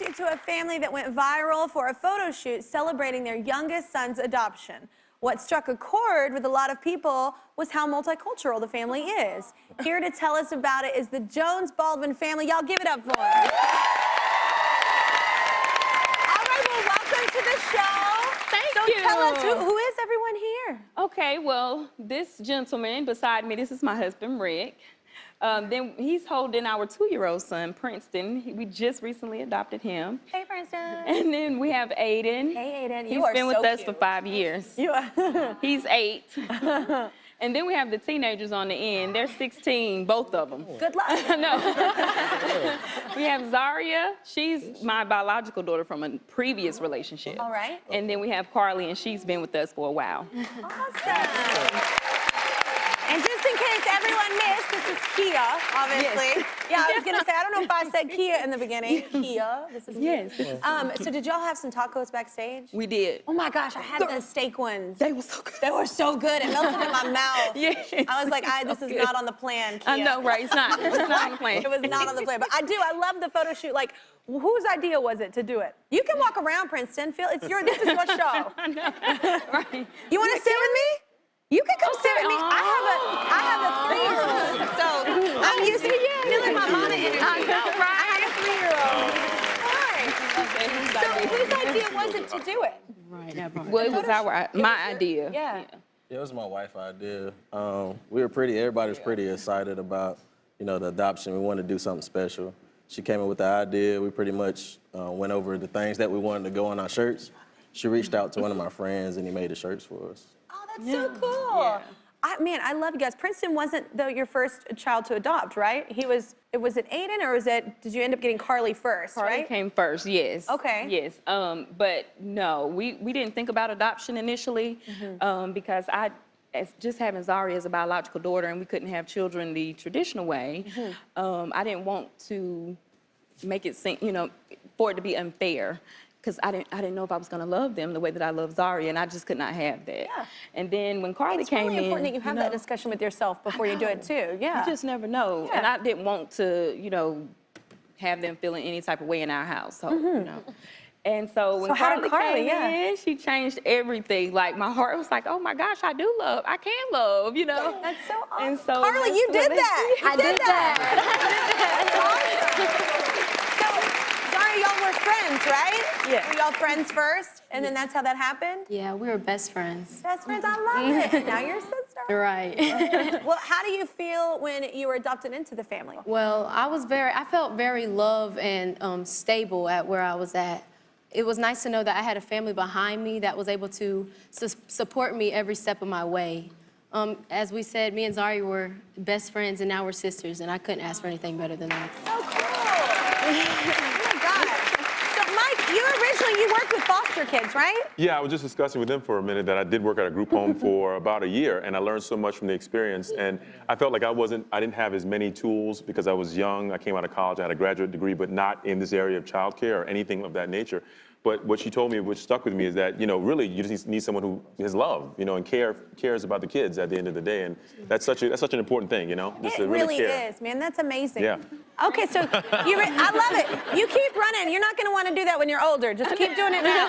introduce you to a family that went viral for a photo shoot celebrating their youngest son's adoption. What struck a chord with a lot of people was how multicultural the family is. Here to tell us about it is the Jones-Baldwin family. Y'all give it up for them. All right, well, welcome to the show. Thank you. So tell us, who is everyone here? Okay, well, this gentleman beside me, this is my husband, Rick. Then he's holding our 2-year-old son, Princeton. We just recently adopted him. Hey, Princeton. And then we have Aiden. Hey, Aiden. He's been with us for 5 years. You are. He's 8. And then we have the teenagers on the end. They're 16, both of them. Good luck. No. We have Zaria. She's my biological daughter from a previous relationship. All right. And then we have Carly, and she's been with us for a while. Awesome. And just in case everyone missed, this is Keia, obviously. Yes. Yeah, I was gonna say, I don't know if I said Keia in the beginning. Keia, this is Yes. So did y'all have some tacos backstage? We did. Oh my gosh, I had the steak ones. They were so good. They were so good. It melted in my mouth. Yes. I was like, this is not on the plan, Keia. I know, right? It's not. It's not on the plan. It was not on the plan. But I love the photo shoot. Like, whose idea was it to do it? You can walk around, Princeton. This is your show. I know. Right. You want to sit with me? You can come sit with me. I have a 3-year-old, so I'm used to feeling my mama energy. I know, right? I have a 3-year-old. All right. So whose idea was it to do it? Right. Well, it was my idea. Yeah. Yeah, it was my wife's idea. Everybody was pretty excited about, the adoption. We wanted to do something special. She came up with the idea. We pretty much went over the things that we wanted to go on our shirts. She reached out to one of my friends, and he made the shirts for us. Oh, that's so cool. Yeah. I love you guys. Princeton wasn't, though, your first child to adopt, right? Was it Aiden, or did you end up getting Carly first, Carly right? came first, yes. Okay. Yes, but no, we didn't think about adoption initially because just having Zaria as a biological daughter and we couldn't have children the traditional way, I didn't want to make it seem, for it to be unfair. Because I didn't know if I was going to love them the way that I love Zaria, and I just could not have that. Yeah. And then when Carly came in... It's really important that you have that discussion with yourself before you do it, too. Yeah. You just never know. Yeah. And I didn't want to, have them feeling any type of way in our household, And so when Carly came in, she changed everything. Like, my heart was like, oh, my gosh, I can love, That's so awesome. And so Carly, you did that. I did that. That's awesome. Y'all were friends, right? Yeah. Were y'all friends first, and then that's how that happened? Yeah, we were best friends. Best friends, I love it. Now you're a sister. Right. Well, how do you feel when you were adopted into the family? Well, I felt very loved and stable at where I was at. It was nice to know that I had a family behind me that was able to support me every step of my way. As we said, me and Zaria were best friends, and now we're sisters, and I couldn't ask for anything better than that. So cool. You worked with foster kids, right? Yeah, I was just discussing with them for a minute that I did work at a group home for about a year, and I learned so much from the experience. And I felt like I didn't have as many tools because I was young. I came out of college, I had a graduate degree, but not in this area of childcare or anything of that nature. But what she told me, which stuck with me, is that, really, you just need someone who has love, and cares about the kids at the end of the day. And that's such an important thing, Just It to really care. is, man. That's amazing. Yeah. Okay, so I love it. You keep running. You're not going to want to do that when you're older. Just keep doing it now.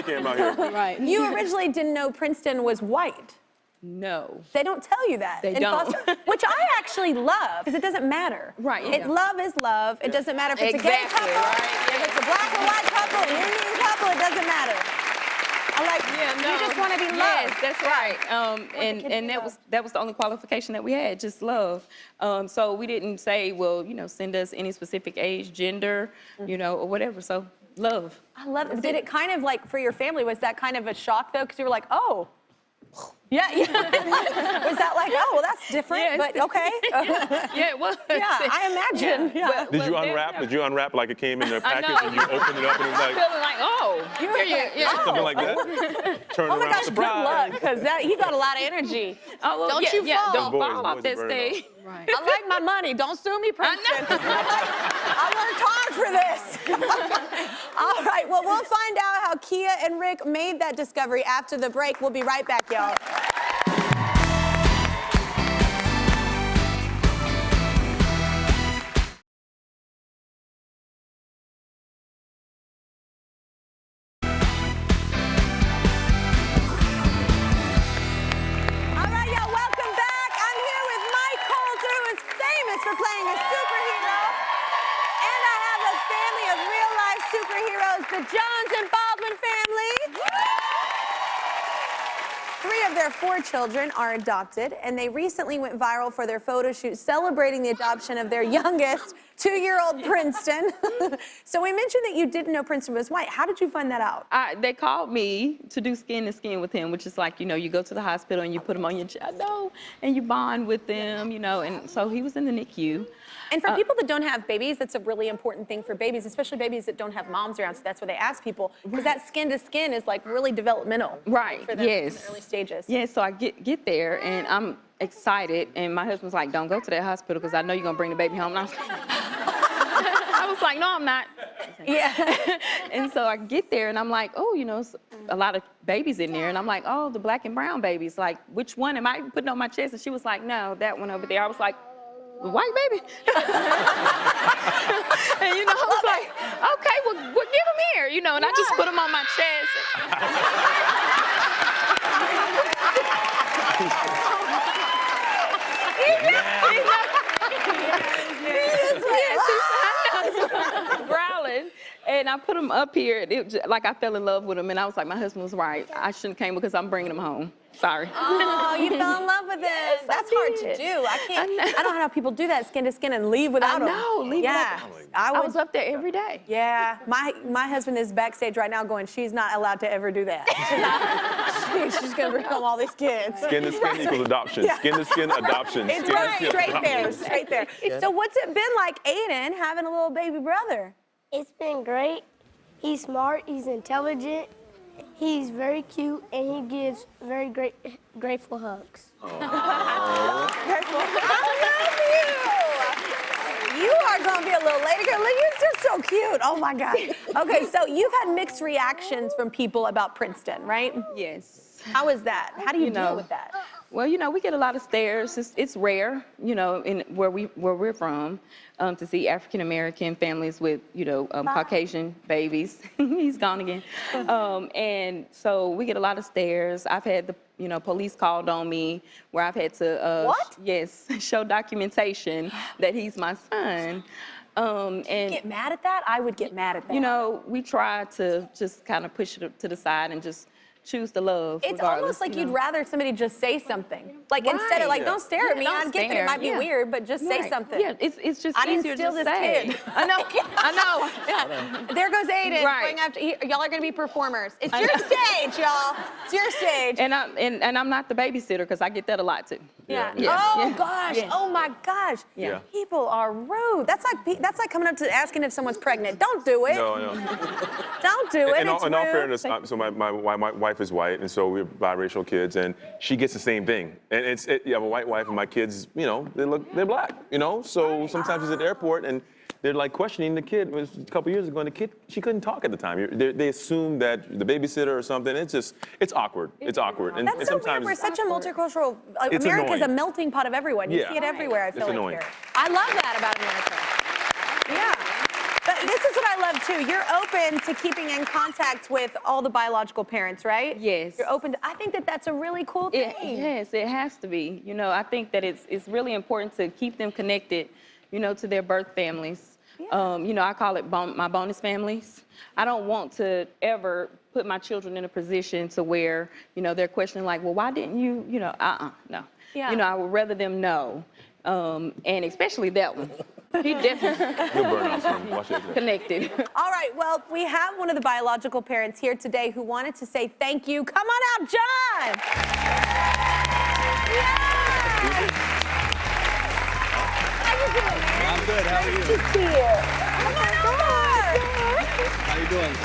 Came out here. Right. You originally didn't know Princeton was white. No. They don't tell you that. They don't. Which I actually love, because it doesn't matter. Right. Love is love. It doesn't matter if it's a gay couple, if it's a black or white couple, an Indian couple, it doesn't matter. You just want to be loved. Yes, that's right. And that was the only qualification that we had, just love. So we didn't say, well, send us any specific age, gender, or whatever. So love. I love it. Did it kind of for your family, was that kind of a shock though? Because you were like, oh. Yeah. Was that oh, well, that's different, yes. but okay. Yeah, it was. Yeah, I imagine. Yeah. Did you unwrap? Did you unwrap like it came in the package and you opened it up and it was I'm feeling like, oh. something like that? Turn Oh my around, gosh, surprise. good luck, because he got a lot of energy. Oh, well, Don't you fall. Don't fall off Boys that are very stage. Right. I like my money. Don't sue me, Princeton. I worked hard for this. All right, well, we'll find out how Keia and Rick made that discovery after the break. We'll be right back, y'all. the Jones and Baldwin family. 3 of their 4 children are adopted, and they recently went viral for their photo shoot celebrating the adoption of their youngest, 2-year-old Princeton. So we mentioned that you didn't know Princeton was white. How did you find that out? They called me to do skin to skin with him, which is like, you go to the hospital and you put him on your chest, and you bond with them, and so he was in the NICU. And for people that don't have babies, that's a really important thing for babies, especially babies that don't have moms around. So that's why they ask people, because that skin to skin is like really developmental. Right, For them yes. in the early stages. Yeah, so I get there and I'm excited, and my husband's like, don't go to that hospital because I know you're gonna bring the baby home. And I was like, no, I'm not. Yeah. And so I get there and I'm like, oh, it's a lot of babies in there. And I'm like, oh, the black and brown babies. Like, which one am I putting on my chest? And she was like, no, that one over there. I was like, the white baby? And I was like, okay, well give him here, and I just put him on my chest. Growling, and I put him up here, and like I fell in love with him, and I was like, my husband was right. I shouldn't have came because I'm bringing him home. Sorry. Oh, you fell in love with him. Yes, That's I hard to did. do. I I know. don't know how people do that skin to skin and leave without I him. know, leave yeah. without him. I I was up there every day. Yeah, my husband is backstage right now going, she's not allowed to ever do that. She's gonna bring home all these kids. Skin to skin equals adoption. Yeah. Skin to skin adoption. It's Skin to right skin straight there, adoption. straight there. So what's it been like, Aiden, having a little baby brother? It's been great. He's smart, he's intelligent, he's very cute, and he gives very grateful hugs. I love you. You are gonna be a little lady girl. Look, you're just so cute. Oh my God. Okay, so you've had mixed reactions from people about Princeton, right? Yes. How is that? How do you deal with that? Well, we get a lot of stares. It's rare, in where we're from, to see African American families with, Caucasian babies. He's gone again. And so we get a lot of stares. I've had the, police called on me where I've had to, What? Yes, show documentation that he's my son. And Get mad at that? I would get mad at that. we try to just kind of push it to the side and just choose to love. It's almost like you'd rather somebody just say something. Like instead of like, don't stare at me. I get that it might be weird, but just say something. Yeah, it's just I didn't easier steal to this say. kid. I know. Yeah. There goes Aiden. Right. Going after, y'all are gonna be performers. It's your stage, y'all. It's your stage. And I'm not the babysitter because I get that a lot too. Yeah. Yeah. Oh Yeah. gosh. Yeah. Oh my gosh. Yeah. People are rude. That's like coming up to asking if someone's pregnant. Don't do it. No. Don't do it. In It's all rude. fairness, so my wife is white, and so we're biracial kids, and she gets the same thing. And you have a white wife, and my kids, they're black, So sometimes she's at the airport, and they're like questioning the kid. It was a couple years ago, and the kid, she couldn't talk at the time. They assume that the babysitter or something. It's awkward. It's awkward. And That's so weird. sometimes We're such a multicultural. It's America's a annoying. melting pot of everyone. You Yeah. see it everywhere. I feel It's like annoying. here. I love that about America. Yeah. But this is what I love too. You're open to keeping in contact with all the biological parents, right? Yes. You're open to. I think that that's a really cool thing. Yes, it has to be. I think that it's really important to keep them connected, to their birth families. I call it my bonus families. I don't want to ever put my children in a position to where, they're questioning like, well, why didn't you, no. Yeah. I would rather them know, and especially that one. He definitely you'll burn out soon. Watch it. connected. All right, well, we have one of the biological parents here today who wanted to say thank you. Come on out, John! Yes! How you doing, man? I'm good. How are you? Nice to see you. Come on over! How you doing?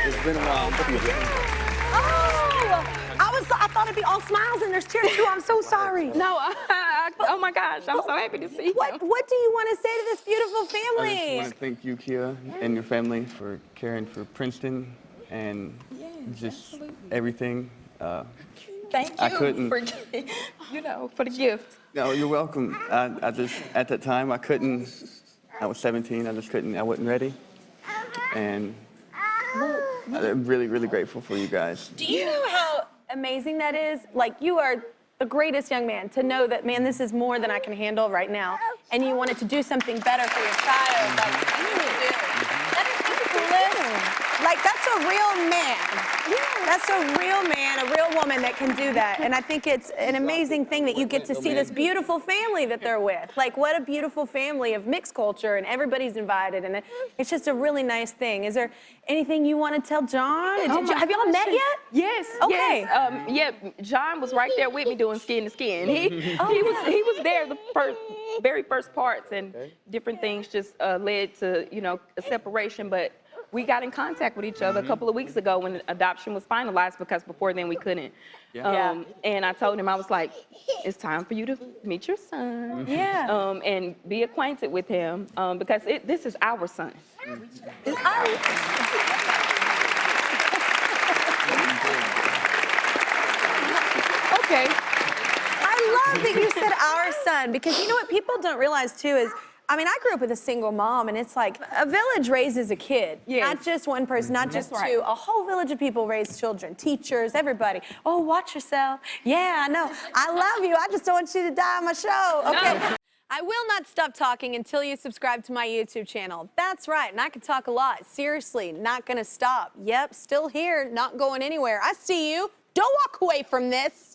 It's been a while. Oh! I thought it'd be all smiles and there's tears too. I'm so sorry. No, oh my gosh, I'm so happy to see you. What do you want to say to this beautiful I just family? want to thank you, Keia, and your family for caring for Princeton and just everything. Thank you I couldn't- for, for the gift. No, you're welcome. I just, at that time, I was 17, I wasn't ready. And I'm really, really grateful for you guys. Do you know how amazing that is? Like, you are the greatest young man to know that, man, this is more than I can handle right now. And you wanted to do something better for your child. Like, you really do. That is Like, that's a real man. That's a real man, a real woman that can do that. And I think it's an amazing thing that you get to see this beautiful family that they're with. Like, what a beautiful family of mixed culture, and everybody's invited, and it's just a really nice thing. Is there anything you want to tell John? Have y'all met yet? Yes. Okay. Yes. Yeah, John was right there with me doing skin to skin. He was there the very first parts, and different things just led to, you know, a separation, but we got in contact with each other a couple of weeks ago when adoption was finalized, because before then we couldn't. And I told him, I was like, it's time for you to meet your son. And be acquainted with him, because this is our son. It's our Okay. I love that you said our son, because you know what people don't realize too is, I mean, I grew up with a single mom, and it's like a village raises a kid. Not just one person, not just two. A whole village of people raise children, teachers, everybody. Oh, watch yourself. Yeah, I know. I love you. I just don't want you to die on my show. Okay. No. I will not stop talking until you subscribe to my YouTube channel. That's right, and I could talk a lot. Seriously, not gonna stop. Yep, still here, not going anywhere. I see you. Don't walk away from this.